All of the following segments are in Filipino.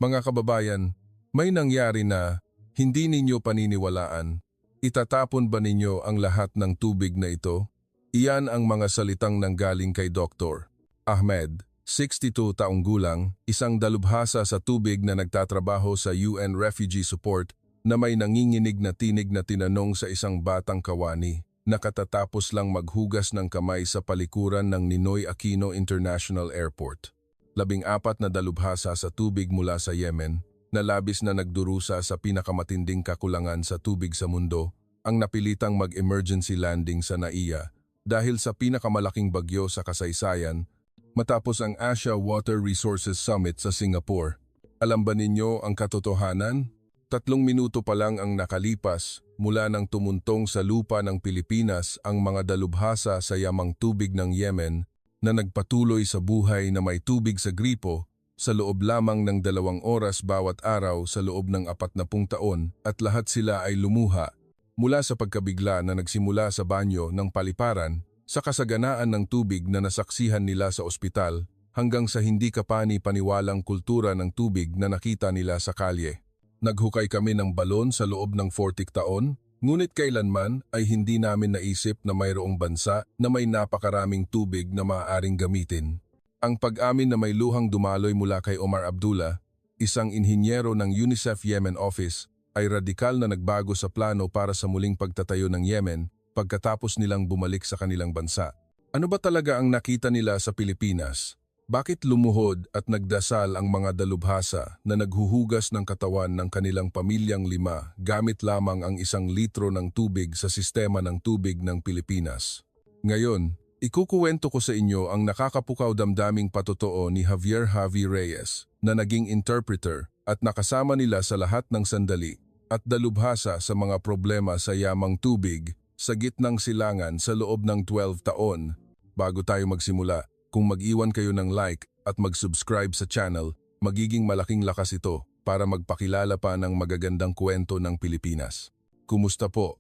Mga kababayan, may nangyari na hindi ninyo paniniwalaan. Itatapon ba ninyo ang lahat ng tubig na ito? Iyan ang mga salitang nanggaling kay Dr. Ahmed, 62 taong gulang, isang dalubhasa sa tubig na nagtatrabaho sa UN Refugee Support na may nanginginig na tinig na tinanong sa isang batang kawani na katatapos lang maghugas ng kamay sa palikuran ng Ninoy Aquino International Airport. 14 na dalubhasa sa tubig mula sa Yemen na labis na nagdurusa sa pinakamatinding kakulangan sa tubig sa mundo ang napilitang mag-emergency landing sa Naiya dahil sa pinakamalaking bagyo sa kasaysayan matapos ang Asia Water Resources Summit sa Singapore. Alam ba ninyo ang katotohanan? 3 minuto pa lang ang nakalipas mula nang tumuntong sa lupa ng Pilipinas ang mga dalubhasa sa yamang tubig ng Yemen na nagpatuloy sa buhay na may tubig sa gripo sa loob lamang ng 2 oras bawat araw sa loob ng 40 taon at lahat sila ay lumuha mula sa pagkabigla na nagsimula sa banyo ng paliparan sa kasaganaan ng tubig na nasaksihan nila sa ospital hanggang sa hindi kapani-paniwalang kultura ng tubig na nakita nila sa kalye. Naghukay kami ng balon sa loob ng 40 taon, ngunit kailanman ay hindi namin naisip na mayroong bansa na may napakaraming tubig na maaaring gamitin. Ang pag-amin na may luhang dumaloy mula kay Omar Abdullah, isang inhinyero ng UNICEF Yemen Office, ay radikal na nagbago sa plano para sa muling pagtatayo ng Yemen pagkatapos nilang bumalik sa kanilang bansa. Ano ba talaga ang nakita nila sa Pilipinas? Bakit lumuhod at nagdasal ang mga dalubhasa na naghuhugas ng katawan ng kanilang pamilyang 5 gamit lamang ang 1 litro ng tubig sa sistema ng tubig ng Pilipinas? Ngayon, ikukuwento ko sa inyo ang nakakapukaw damdaming patotoo ni Javi Reyes na naging interpreter at nakasama nila sa lahat ng sandali at dalubhasa sa mga problema sa yamang tubig sa gitnang silangan sa loob ng 12 taon. Bago tayo magsimula, kung mag-iwan kayo ng like at mag-subscribe sa channel, magiging malaking lakas ito para magpakilala pa ng magagandang kwento ng Pilipinas. Kumusta po?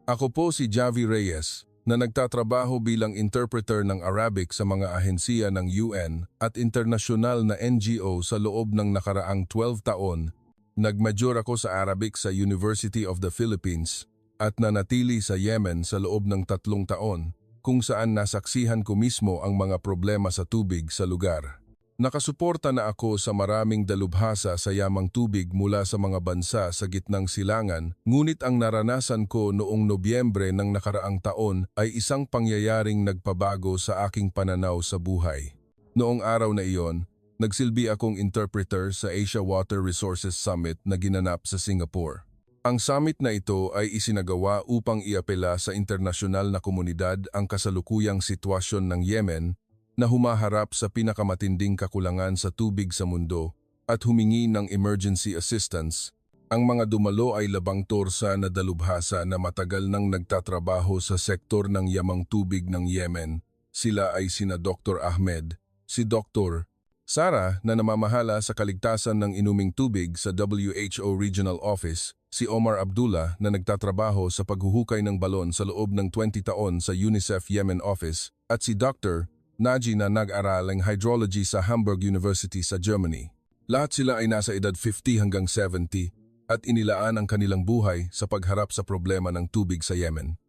Ako po si Javi Reyes na nagtatrabaho bilang interpreter ng Arabic sa mga ahensiya ng UN at internasyonal na NGO sa loob ng nakaraang 12 taon. Nag-major ako sa Arabic sa University of the Philippines at nanatili sa Yemen sa loob ng 3 taon, kung saan nasaksihan ko mismo ang mga problema sa tubig sa lugar. Nakasuporta na ako sa maraming dalubhasa sa yamang tubig mula sa mga bansa sa gitnang silangan, ngunit ang naranasan ko noong Nobyembre ng nakaraang taon ay isang pangyayaring nagpabago sa aking pananaw sa buhay. Noong araw na iyon, nagsilbi akong interpreter sa Asia Water Resources Summit na ginanap sa Singapore. Ang summit na ito ay isinagawa upang iapela sa internasyonal na komunidad ang kasalukuyang sitwasyon ng Yemen na humaharap sa pinakamatinding kakulangan sa tubig sa mundo at humingi ng emergency assistance. Ang mga dumalo ay 12 torsa na dalubhasa na matagal nang nagtatrabaho sa sektor ng yamang tubig ng Yemen. Sila ay sina Dr. Ahmed, si Dr. Sara na namamahala sa kaligtasan ng inuming tubig sa WHO Regional Office, si Omar Abdullah na nagtatrabaho sa paghuhukay ng balon sa loob ng 20 taon sa UNICEF Yemen Office, at si Dr. Naji na nag-aral ng hydrology sa Hamburg University sa Germany. Lahat sila ay nasa edad 50 hanggang 70 at inilaan ang kanilang buhay sa pagharap sa problema ng tubig sa Yemen.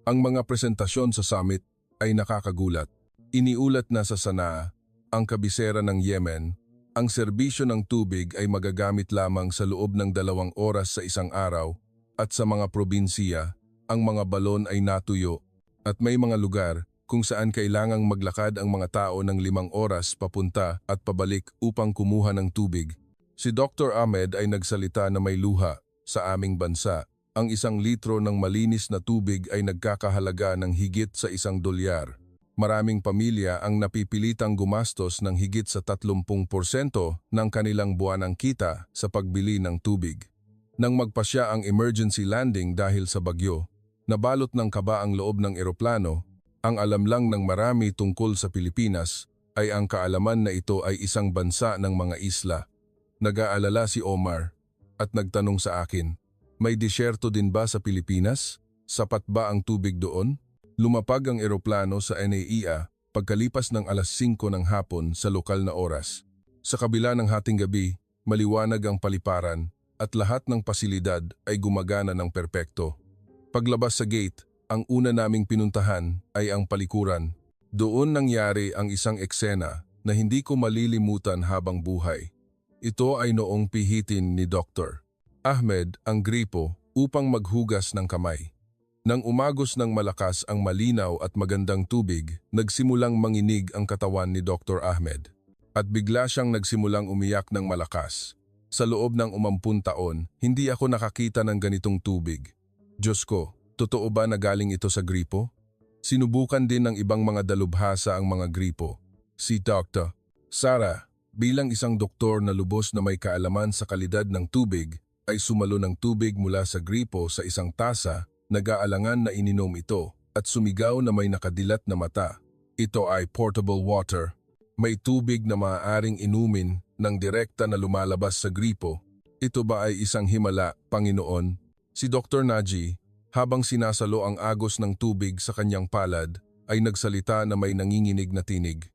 Ang mga presentasyon sa summit ay nakakagulat. Iniulat na sa Sanaa, ang kabisera ng Yemen, ang serbisyo ng tubig ay magagamit lamang sa loob ng 2 oras sa isang araw at sa mga probinsiya, ang mga balon ay natuyo at may mga lugar kung saan kailangang maglakad ang mga tao ng 5 oras papunta at pabalik upang kumuha ng tubig. Si Dr. Ahmed ay nagsalita na may luha. Sa aming bansa, ang 1 litro ng malinis na tubig ay nagkakahalaga ng higit sa $1. Maraming pamilya ang napipilitang gumastos ng higit sa 30% ng kanilang buwanang kita sa pagbili ng tubig. Nang magpasya ang emergency landing dahil sa bagyo, nabalot ng kaba ang loob ng eroplano. Ang alam lang ng marami tungkol sa Pilipinas ay ang kaalaman na ito ay isang bansa ng mga isla. Nag-aalala si Omar at nagtanong sa akin, "May disyerto din ba sa Pilipinas? Sapat ba ang tubig doon?" Lumapag ang eroplano sa NAIA pagkalipas ng 5:00 ng hapon sa lokal na oras. Sa kabila ng hating gabi, maliwanag ang paliparan, at lahat ng pasilidad ay gumagana ng perpekto. Paglabas sa gate, ang una naming pinuntahan ay ang palikuran. Doon nangyari ang isang eksena na hindi ko malilimutan habang buhay. Ito ay noong pihitin ni Dr. Ahmed ang gripo upang maghugas ng kamay. Nang umagos ng malakas ang malinaw at magandang tubig, nagsimulang manginig ang katawan ni Dr. Ahmed. At bigla siyang nagsimulang umiyak ng malakas. Sa loob ng 60 taon, hindi ako nakakita ng ganitong tubig. Diyos ko, totoo ba na galing ito sa gripo? Sinubukan din ng ibang mga dalubhasa ang mga gripo. Si Dr. Sarah, bilang isang doktor na lubos na may kaalaman sa kalidad ng tubig, ay sumalo ng tubig mula sa gripo sa isang tasa, nag-aalangan na ininom ito, at sumigaw na may nakadilat na mata. Ito ay portable water. May tubig na maaaring inumin ng direkta na lumalabas sa gripo. Ito ba ay isang himala, Panginoon? Si Dr. Naji, habang sinasalo ang agos ng tubig sa kanyang palad, ay nagsalita na may nanginginig na tinig.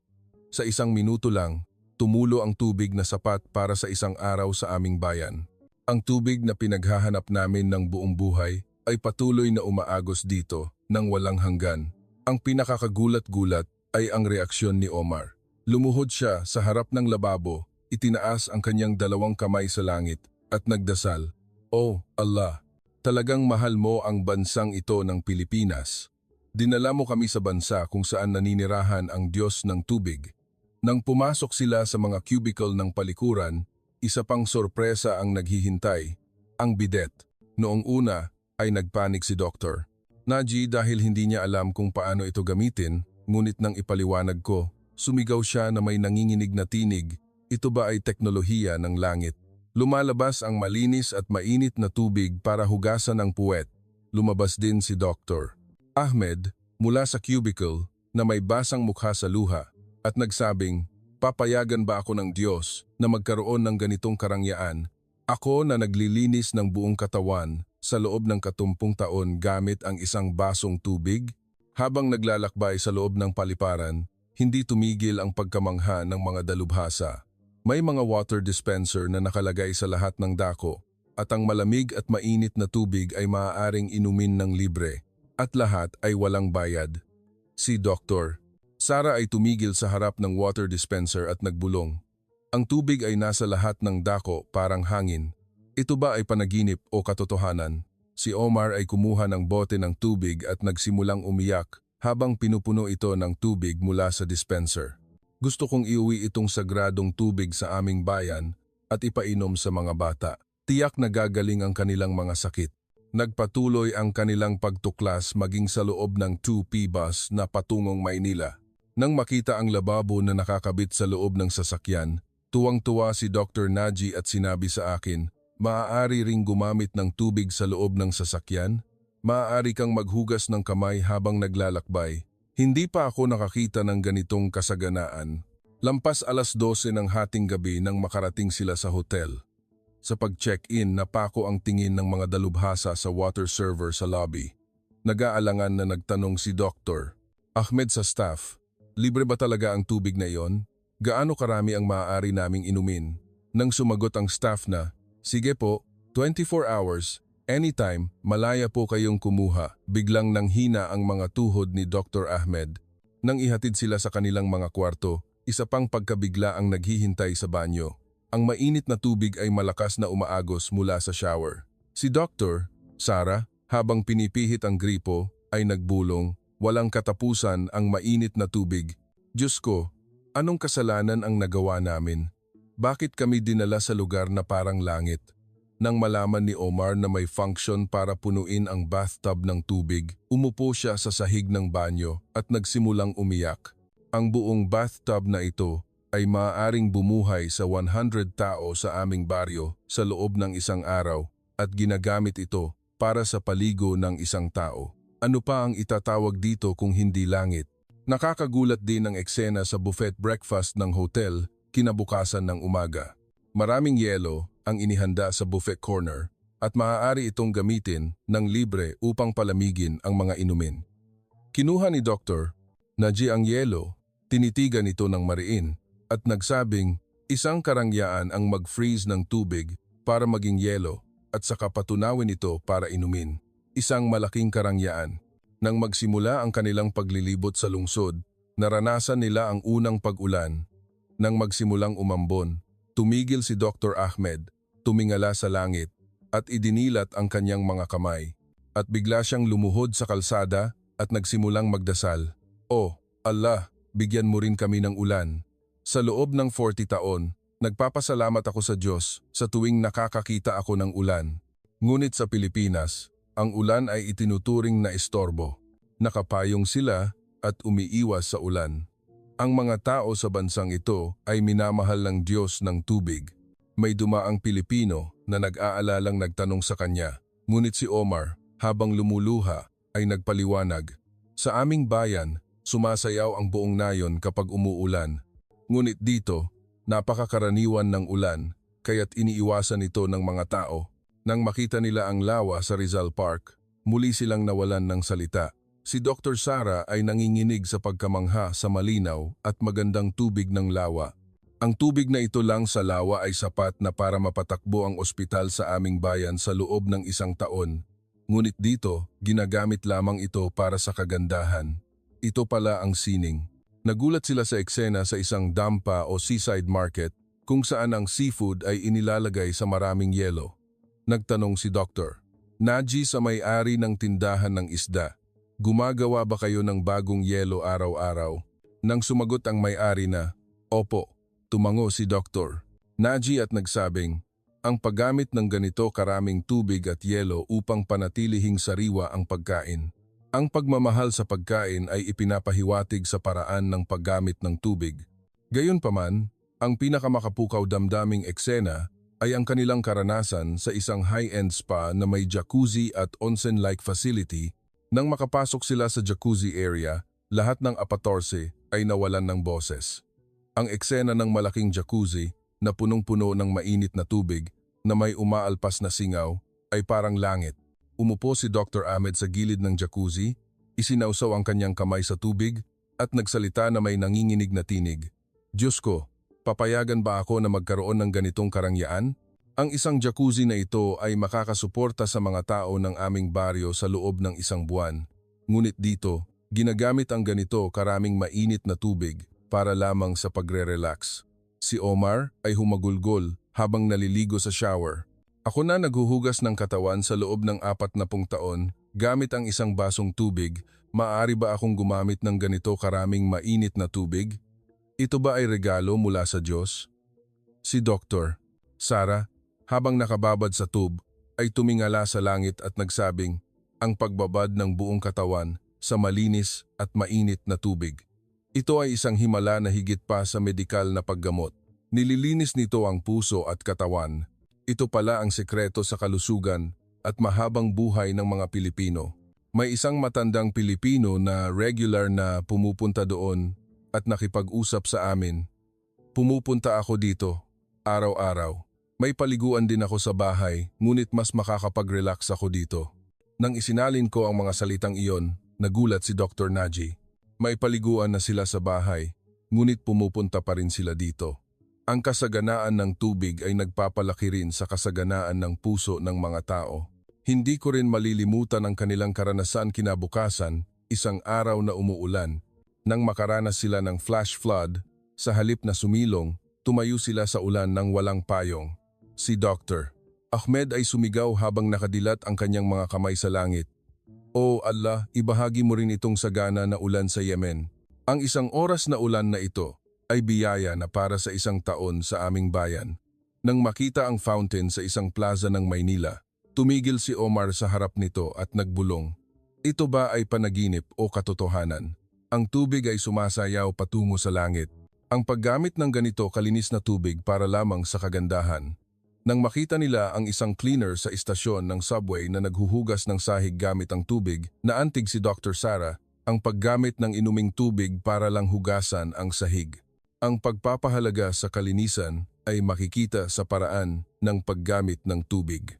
Sa 1 minuto lang, tumulo ang tubig na sapat para sa isang araw sa aming bayan. Ang tubig na pinaghahanap namin ng buong buhay ay patuloy na umaagos dito nang walang hanggan. Ang pinakakagulat-gulat ay ang reaksyon ni Omar. Lumuhod siya sa harap ng lababo, itinaas ang kanyang 2 kamay sa langit at nagdasal, "Oh Allah, talagang mahal mo ang bansang ito ng Pilipinas. Dinala mo kami sa bansa kung saan naninirahan ang Diyos ng tubig." Nang pumasok sila sa mga cubicle ng palikuran, isa pang sorpresa ang naghihintay, ang bidet. Noong una ay nagpanik si Dr. Naji dahil hindi niya alam kung paano ito gamitin, ngunit nang ipaliwanag ko, sumigaw siya na may nanginginig na tinig. Ito ba ay teknolohiya ng langit? Lumalabas ang malinis at mainit na tubig para hugasan ang puwet. Lumabas din si Dr. Ahmed mula sa cubicle na may basang mukha sa luha at nagsabing, "Papayagan ba ako ng Diyos na magkaroon ng ganitong karangyaan? Ako na naglilinis ng buong katawan sa loob ng 30 taon gamit ang isang basong tubig?" Habang naglalakbay sa loob ng paliparan, hindi tumigil ang pagkamangha ng mga dalubhasa. May mga water dispenser na nakalagay sa lahat ng dako at ang malamig at mainit na tubig ay maaaring inumin ng libre at lahat ay walang bayad. Si Dr. Sarah ay tumigil sa harap ng water dispenser at nagbulong. Ang tubig ay nasa lahat ng dako parang hangin. Ito ba ay panaginip o katotohanan? Si Omar ay kumuha ng bote ng tubig at nagsimulang umiyak habang pinupuno ito ng tubig mula sa dispenser. "Gusto kong iuwi itong sagradong tubig sa aming bayan at ipainom sa mga bata. Tiyak na gagaling ang kanilang mga sakit." Nagpatuloy ang kanilang pagtuklas maging sa loob ng 2P bus na patungong Maynila. Nang makita ang lababo na nakakabit sa loob ng sasakyan, tuwang-tuwa si Dr. Naji at sinabi sa akin, "Maaari ring gumamit ng tubig sa loob ng sasakyan? Maaari kang maghugas ng kamay habang naglalakbay." Hindi pa ako nakakita ng ganitong kasaganaan. Lampas 12:00 ng hating gabi nang makarating sila sa hotel. Sa pag-check-in, napako ang tingin ng mga dalubhasa sa water server sa lobby. Nag-aalangan na nagtanong si Dr. Ahmed sa staff, "Libre ba talaga ang tubig na iyon? Gaano karami ang maaari naming inumin?" Nang sumagot ang staff na, "Sige po, 24 hours, anytime, malaya po kayong kumuha." Biglang nanghina ang mga tuhod ni Dr. Ahmed. Nang ihatid sila sa kanilang mga kwarto, isa pang pagkabigla ang naghihintay sa banyo. Ang mainit na tubig ay malakas na umaagos mula sa shower. Si Dr. Sarah, habang pinipihit ang gripo, ay nagbulong, "Walang katapusan ang mainit na tubig. Diyos ko, anong kasalanan ang nagawa namin? Bakit kami dinala sa lugar na parang langit?" Nang malaman ni Omar na may function para punuin ang bathtub ng tubig, umupo siya sa sahig ng banyo at nagsimulang umiyak. Ang buong bathtub na ito ay maaaring bumuhay sa 100 tao sa aming baryo sa loob ng isang araw at ginagamit ito para sa paligo ng isang tao. Ano pa ang itatawag dito kung hindi langit? Nakakagulat din ang eksena sa buffet breakfast ng hotel kinabukasan ng umaga. Maraming yelo ang inihanda sa buffet corner at maaari itong gamitin ng libre upang palamigin ang mga inumin. Kinuha ni Dr. Naji ang yelo, tinitigan ito ng mariin at nagsabing, Isang karangyaan ang mag-freeze ng tubig para maging yelo at saka patunawin ito para inumin. Isang malaking karangyaan. Nang magsimula ang kanilang paglilibot sa lungsod, naranasan nila ang unang pag-ulan. Nang magsimulang umambon, tumigil si Dr. Ahmed, tumingala sa langit, at idinilat ang kanyang mga kamay. At bigla siyang lumuhod sa kalsada at nagsimulang magdasal. "Oh, Allah, bigyan mo rin kami ng ulan." Sa loob ng 40 taon, nagpapasalamat ako sa Diyos sa tuwing nakakakita ako ng ulan. Ngunit sa Pilipinas, ang ulan ay itinuturing na istorbo. Nakapayong sila at umiiwas sa ulan. Ang mga tao sa bansang ito ay minamahal ng Diyos ng tubig. May dumaang Pilipino na nag-aalalang nagtanong sa kanya, ngunit si Omar, habang lumuluha, ay nagpaliwanag. "Sa aming bayan, sumasayaw ang buong nayon kapag umuulan. Ngunit dito, napakakaraniwan ng ulan, kaya't iniiwasan ito ng mga tao." Nang makita nila ang lawa sa Rizal Park, muli silang nawalan ng salita. Si Dr. Sara ay nanginginig sa pagkamangha sa malinaw at magandang tubig ng lawa. Ang tubig na ito lang sa lawa ay sapat na para mapatakbo ang ospital sa aming bayan sa loob ng 1 taon. Ngunit dito, ginagamit lamang ito para sa kagandahan. Ito pala ang sining. Nagulat sila sa eksena sa isang dampa o seaside market kung saan ang seafood ay inilalagay sa maraming yelo. Nagtanong si Dr. Naji sa may-ari ng tindahan ng isda, "Gumagawa ba kayo ng bagong yelo araw-araw?" Nang sumagot ang may-ari na, "Opo," tumango si Dr. Naji at nagsabing, "Ang paggamit ng ganito karaming tubig at yelo upang panatilihing sariwa ang pagkain. Ang pagmamahal sa pagkain ay ipinapahiwatig sa paraan ng paggamit ng tubig." Gayunpaman, ang pinakamakapukaw damdaming eksena ay ang kanilang karanasan sa isang high-end spa na may jacuzzi at onsen-like facility. Nang makapasok sila sa jacuzzi area, lahat ng 14 ay nawalan ng boses. Ang eksena ng malaking jacuzzi na punong-puno ng mainit na tubig na may umaalpas na singaw ay parang langit. Umupo si Dr. Ahmed sa gilid ng jacuzzi, isinausaw ang kanyang kamay sa tubig at nagsalita na may nanginginig na tinig. "Diyos ko, papayagan ba ako na magkaroon ng ganitong karangyaan? Ang isang jacuzzi na ito ay makakasuporta sa mga tao ng aming baryo sa loob ng 1 buwan. Ngunit dito, ginagamit ang ganito karaming mainit na tubig para lamang sa pagre-relax." Si Omar ay humagulgol habang naliligo sa shower. "Ako na naghuhugas ng katawan sa loob ng 40 taon gamit ang isang basong tubig. Maaari ba akong gumamit ng ganito karaming mainit na tubig? Ito ba ay regalo mula sa Diyos?" Si Dr. Sara, habang nakababad sa tub, ay tumingala sa langit at nagsabing, "Ang pagbabad ng buong katawan sa malinis at mainit na tubig. Ito ay isang himala na higit pa sa medikal na paggamot. Nililinis nito ang puso at katawan. Ito pala ang sekreto sa kalusugan at mahabang buhay ng mga Pilipino." May isang matandang Pilipino na regular na pumupunta doon at nakipag-usap sa amin. "Pumupunta ako dito, araw-araw. May paliguan din ako sa bahay, ngunit mas makakapag-relax ako dito." Nang isinalin ko ang mga salitang iyon, nagulat si Dr. Naji. May paliguan na sila sa bahay, ngunit pumupunta pa rin sila dito. Ang kasaganaan ng tubig ay nagpapalaki rin sa kasaganaan ng puso ng mga tao. Hindi ko rin malilimutan ang kanilang karanasan kinabukasan, isang araw na umuulan. Nang makaranas sila ng flash flood, sa halip na sumilong, tumayo sila sa ulan ng walang payong. Si Dr. Ahmed ay sumigaw habang nakadilat ang kanyang mga kamay sa langit. "O Allah, ibahagi mo rin itong sagana na ulan sa Yemen. Ang 1 oras na ulan na ito ay biyaya na para sa 1 taon sa aming bayan." Nang makita ang fountain sa isang plaza ng Maynila, tumigil si Omar sa harap nito at nagbulong. Ito ba ay panaginip o katotohanan? Ang tubig ay sumasayaw patungo sa langit. Ang paggamit ng ganito kalinis na tubig para lamang sa kagandahan. Nang makita nila ang isang cleaner sa istasyon ng subway na naghuhugas ng sahig gamit ang tubig, naantig si Dr. Sara, ang paggamit ng inuming tubig para lang hugasan ang sahig. Ang pagpapahalaga sa kalinisan ay makikita sa paraan ng paggamit ng tubig.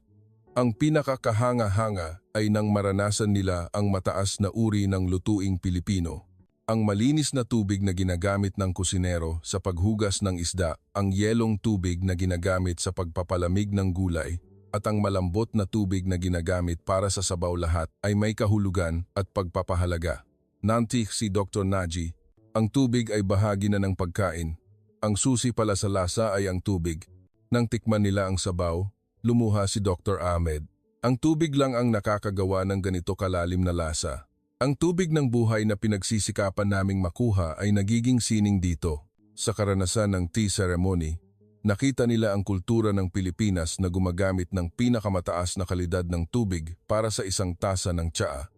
Ang pinakakahanga-hanga ay nang maranasan nila ang mataas na uri ng lutuing Pilipino. Ang malinis na tubig na ginagamit ng kusinero sa paghugas ng isda, ang yelong tubig na ginagamit sa pagpapalamig ng gulay, at ang malambot na tubig na ginagamit para sa sabaw lahat ay may kahulugan at pagpapahalaga. Nantik si Dr. Naji, ang tubig ay bahagi na ng pagkain. Ang susi pala sa lasa ay ang tubig. Nang tikman nila ang sabaw, lumuha si Dr. Ahmed. Ang tubig lang ang nakakagawa ng ganito kalalim na lasa. Ang tubig ng buhay na pinagsisikapan naming makuha ay nagiging sining dito. Sa karanasan ng tea ceremony, nakita nila ang kultura ng Pilipinas na gumagamit ng pinakamataas na kalidad ng tubig para sa isang tasa ng tsaa.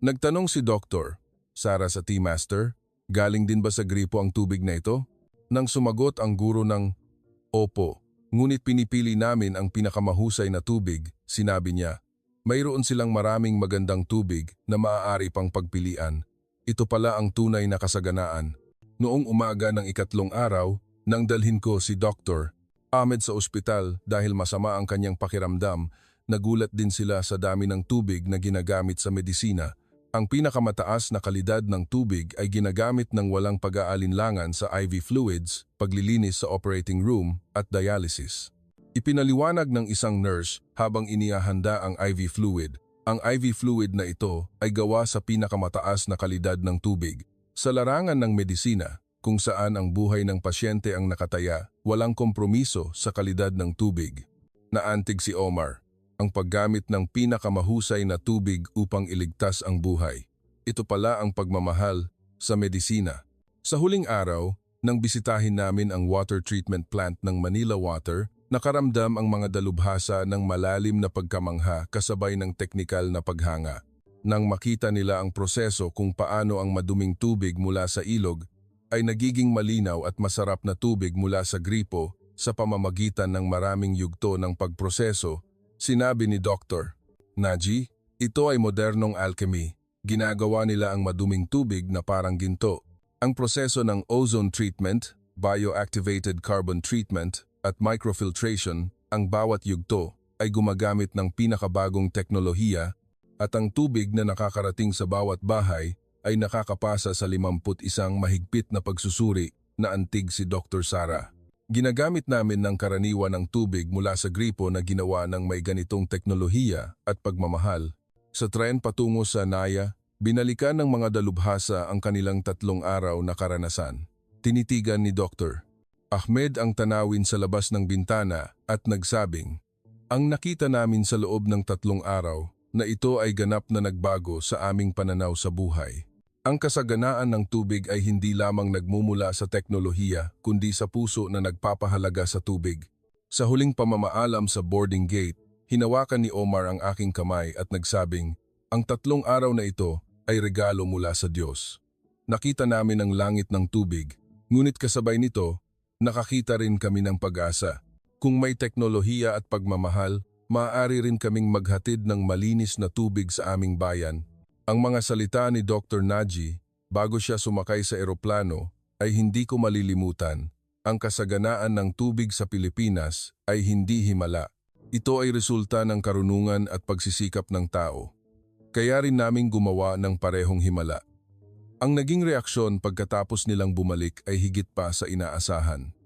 Nagtanong si Dr. Sara sa tea master, galing din ba sa gripo ang tubig na ito? Nang sumagot ang guro ng, "Opo, ngunit pinipili namin ang pinakamahusay na tubig," sinabi niya. Mayroon silang maraming magandang tubig na maaari pang pagpilian. Ito pala ang tunay na kasaganaan. Noong umaga ng ikatlong araw, nang dalhin ko si Dr. Ahmed sa ospital dahil masama ang kanyang pakiramdam, nagulat din sila sa dami ng tubig na ginagamit sa medisina. Ang pinakamataas na kalidad ng tubig ay ginagamit ng walang pag-aalinlangan sa IV fluids, paglilinis sa operating room at dialysis. Ipinaliwanag ng isang nurse habang inihahanda ang IV fluid. Ang IV fluid na ito ay gawa sa pinakamataas na kalidad ng tubig. Sa larangan ng medisina, kung saan ang buhay ng pasyente ang nakataya, walang kompromiso sa kalidad ng tubig. Naantig si Omar, ang paggamit ng pinakamahusay na tubig upang iligtas ang buhay. Ito pala ang pagmamahal sa medisina. Sa huling araw, nang bisitahin namin ang water treatment plant ng Manila Water, nakaramdam ang mga dalubhasa ng malalim na pagkamangha kasabay ng teknikal na paghanga. Nang makita nila ang proseso kung paano ang maduming tubig mula sa ilog ay nagiging malinaw at masarap na tubig mula sa gripo sa pamamagitan ng maraming yugto ng pagproseso, sinabi ni Dr. Naji, ito ay modernong alchemy. Ginagawa nila ang maduming tubig na parang ginto. Ang proseso ng ozone treatment, bioactivated carbon treatment, at microfiltration, ang bawat yugto ay gumagamit ng pinakabagong teknolohiya at ang tubig na nakakarating sa bawat bahay ay nakakapasa sa 51 mahigpit na pagsusuri na antig si Dr. Sara. Ginagamit namin ng karaniwan ng tubig mula sa gripo na ginawa ng may ganitong teknolohiya at pagmamahal. Sa tren patungo sa Naya, binalikan ng mga dalubhasa ang kanilang 3 araw na karanasan. Tinitigan ni Dr. Ahmed ang tanawin sa labas ng bintana at nagsabing, "Ang nakita namin sa loob ng 3 araw na ito ay ganap na nagbago sa aming pananaw sa buhay. Ang kasaganaan ng tubig ay hindi lamang nagmumula sa teknolohiya kundi sa puso na nagpapahalaga sa tubig." Sa huling pamamaalam sa boarding gate, hinawakan ni Omar ang aking kamay at nagsabing, "Ang 3 araw na ito ay regalo mula sa Diyos." Nakita namin ang langit ng tubig, ngunit kasabay nito, nakakita rin kami ng pag-asa. Kung may teknolohiya at pagmamahal, maaari rin kaming maghatid ng malinis na tubig sa aming bayan. Ang mga salita ni Dr. Naji bago siya sumakay sa eroplano ay hindi ko malilimutan. Ang kasaganaan ng tubig sa Pilipinas ay hindi himala. Ito ay resulta ng karunungan at pagsisikap ng tao. Kaya rin naming gumawa ng parehong himala. Ang naging reaksyon pagkatapos nilang bumalik ay higit pa sa inaasahan.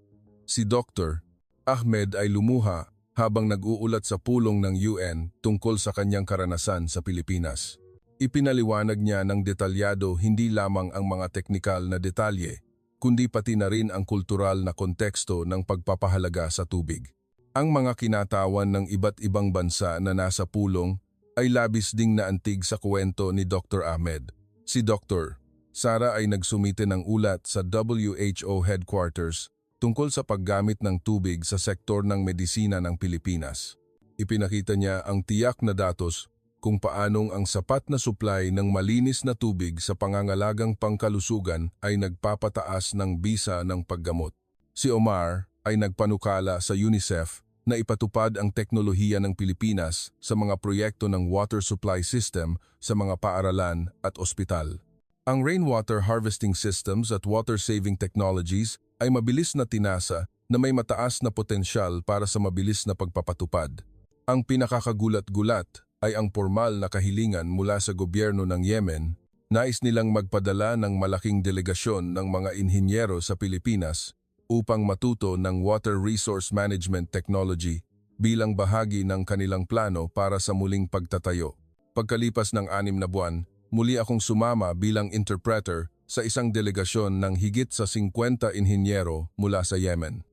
Si Dr. Ahmed ay lumuha habang nag-uulat sa pulong ng UN tungkol sa kanyang karanasan sa Pilipinas. Ipinaliwanag niya ng detalyado hindi lamang ang mga teknikal na detalye, kundi pati na rin ang kultural na konteksto ng pagpapahalaga sa tubig. Ang mga kinatawan ng iba't ibang bansa na nasa pulong ay labis ding naantig sa kwento ni Dr. Ahmed. Si Dr. Sara ay nagsumite ng ulat sa WHO headquarters tungkol sa paggamit ng tubig sa sektor ng medisina ng Pilipinas. Ipinakita niya ang tiyak na datos kung paanong ang sapat na supply ng malinis na tubig sa pangangalagang pangkalusugan ay nagpapataas ng bisa ng paggamot. Si Omar ay nagpanukala sa UNICEF na ipatupad ang teknolohiya ng Pilipinas sa mga proyekto ng water supply system sa mga paaralan at ospital. Ang rainwater harvesting systems at water-saving technologies ay mabilis na tinasa na may mataas na potensyal para sa mabilis na pagpapatupad. Ang pinakakagulat-gulat ay ang formal na kahilingan mula sa gobyerno ng Yemen Nais nilang magpadala ng malaking delegasyon ng mga inhinyero sa Pilipinas upang matuto ng water resource management technology bilang bahagi ng kanilang plano para sa muling pagtatayo. Pagkalipas ng 6 na buwan, muli akong sumama bilang interpreter sa isang delegasyon ng higit sa 50 inhinyero mula sa Yemen.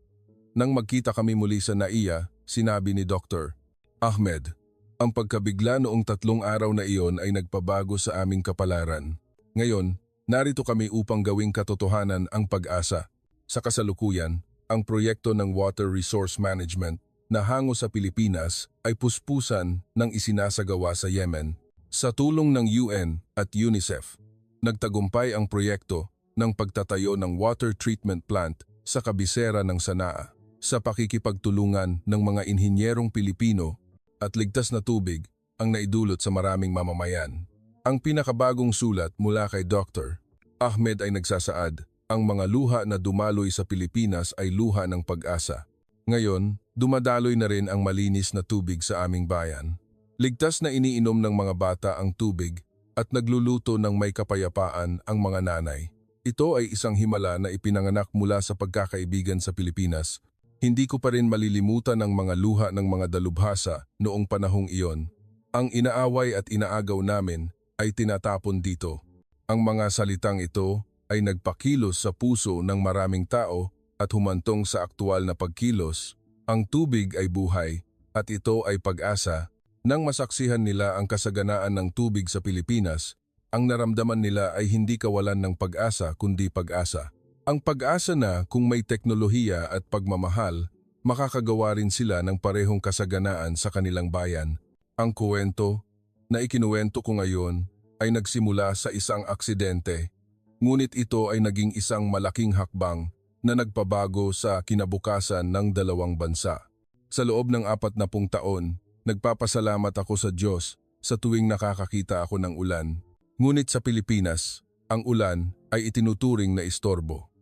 Nang magkita kami muli sa NAIA, sinabi ni Dr. Ahmed, ang pagkabigla noong 3 araw na iyon ay nagpabago sa aming kapalaran. Ngayon, narito kami upang gawing katotohanan ang pag-asa. Sa kasalukuyan, ang proyekto ng water resource management na hango sa Pilipinas ay puspusan ng isinasagawa sa Yemen sa tulong ng UN at UNICEF. Nagtagumpay ang proyekto ng pagtatayo ng water treatment plant sa kabisera ng Sanaa sa pakikipagtulungan ng mga inhinyerong Pilipino at ligtas na tubig ang naidulot sa maraming mamamayan. Ang pinakabagong sulat mula kay Dr. Ahmed ay nagsasaad, ang mga luha na dumaloy sa Pilipinas ay luha ng pag-asa. Ngayon, dumadaloy na rin ang malinis na tubig sa aming bayan. Ligtas na iniinom ng mga bata ang tubig at nagluluto ng may kapayapaan ang mga nanay. Ito ay isang himala na ipinanganak mula sa pagkakaibigan sa Pilipinas. Hindi ko pa rin malilimutan ang mga luha ng mga dalubhasa noong panahong iyon. Ang inaaway at inaagaw namin ay tinatapon dito. Ang mga salitang ito ay nagpakilos sa puso ng maraming tao at humantong sa aktual na pagkilos. Ang tubig ay buhay at ito ay pag-asa. Nang masaksihan nila ang kasaganaan ng tubig sa Pilipinas, ang naramdaman nila ay hindi kawalan ng pag-asa kundi pag-asa. Ang pag-asa na kung may teknolohiya at pagmamahal, makakagawa rin sila ng parehong kasaganaan sa kanilang bayan. Ang kuwento na ikinuwento ko ngayon ay nagsimula sa isang aksidente, ngunit ito ay naging isang malaking hakbang na nagpabago sa kinabukasan ng dalawang bansa. Sa loob ng 40 taon, nagpapasalamat ako sa Diyos sa tuwing nakakakita ako ng ulan. Ngunit sa Pilipinas, ang ulan ay itinuturing na istorbo.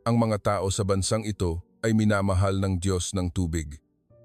Ang mga tao sa bansang ito ay minamahal ng Diyos ng tubig.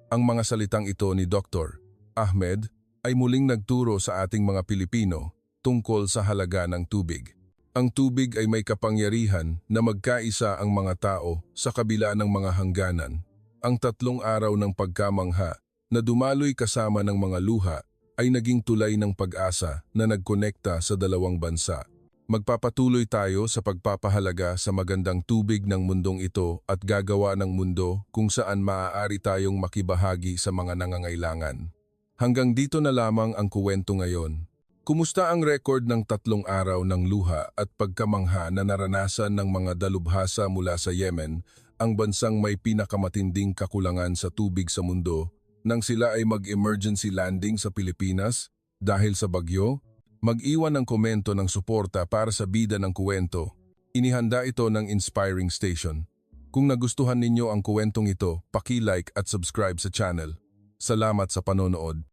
Ang mga salitang ito ni Dr. Ahmed ay muling nagturo sa ating mga Pilipino tungkol sa halaga ng tubig. Ang tubig ay may kapangyarihan na magkaisa ang mga tao sa kabila ng mga hangganan. Ang 3 araw ng pagkamangha na dumaloy kasama ng mga luha ay naging tulay ng pag-asa na nagkonekta sa dalawang bansa. Magpapatuloy tayo sa pagpapahalaga sa magandang tubig ng mundong ito at gagawa ng mundo kung saan maaari tayong makibahagi sa mga nangangailangan. Hanggang dito na lamang ang kuwento ngayon. Kumusta ang record ng 3 araw ng luha at pagkamangha na naranasan ng mga dalubhasa mula sa Yemen, ang bansang may pinakamatinding kakulangan sa tubig sa mundo, nang sila ay mag-emergency landing sa Pilipinas dahil sa bagyo? Mag-iwan ng komento ng suporta para sa bida ng kuwento. Inihanda ito ng Inspiring Station. Kung nagustuhan ninyo ang kuwentong ito, paki-like at subscribe sa channel. Salamat sa panonood.